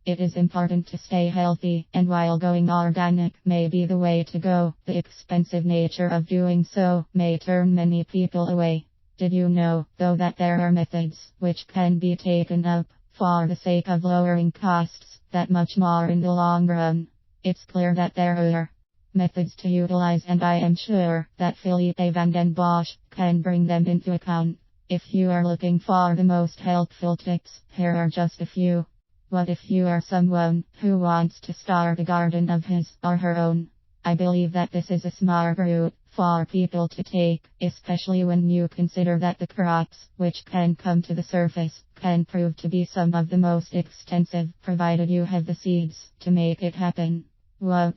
It is important to stay healthy, and while going organic may be the way to go, the expensive nature of doing so may turn many people away. Did you know, though, that there are methods which can be taken up for the sake of lowering costs that much more in the long run? It's clear that there are methods to utilize, and I am sure that Philippe van den Bossche can bring them into account. If you are looking for the most helpful tips, here are just a few. What if you are someone who wants to start a garden of his or her own? I believe that this is a smart route for people to take, especially when you consider that the crops which can come to the surface can prove to be some of the most extensive, provided you have the seeds to make it happen. What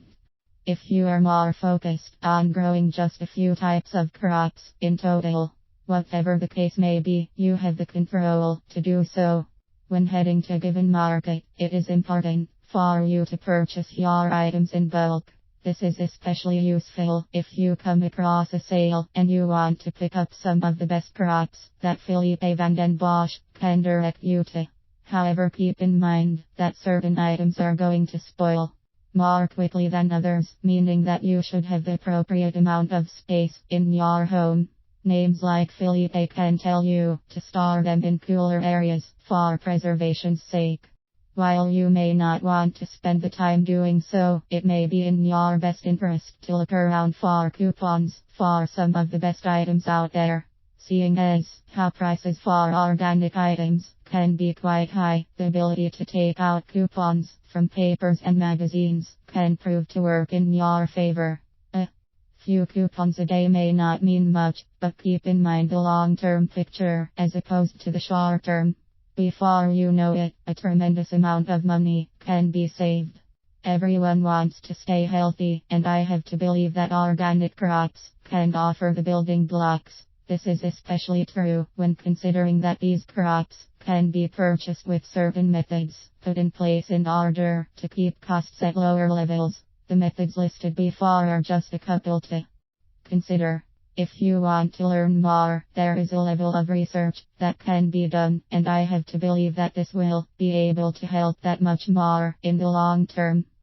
if you are more focused on growing just a few types of crops in total? Whatever the case may be, you have the control to do so. When heading to a given market, it is important for you to purchase your items in bulk. This is especially useful if you come across a sale and you want to pick up some of the best crops that Philippe van den Bossche can direct you to. However, keep in mind that certain items are going to spoil more quickly than others, meaning that you should have the appropriate amount of space in your home. Names like Philippe can tell you to store them in cooler areas for preservation's sake. While you may not want to spend the time doing so, it may be in your best interest to look around for coupons for some of the best items out there. Seeing as how prices for organic items can be quite high, the ability to take out coupons from papers and magazines can prove to work in your favor. Few coupons a day may not mean much, but keep in mind the long-term picture as opposed to the short-term. Before you know it, a tremendous amount of money can be saved. Everyone wants to stay healthy, and I have to believe that organic crops can offer the building blocks. This is especially true when considering that these crops can be purchased with certain methods put in place in order to keep costs at lower levels. The methods listed before are just a couple to consider. If you want to learn more, there is a level of research that can be done, and I have to believe that this will be able to help that much more in the long term.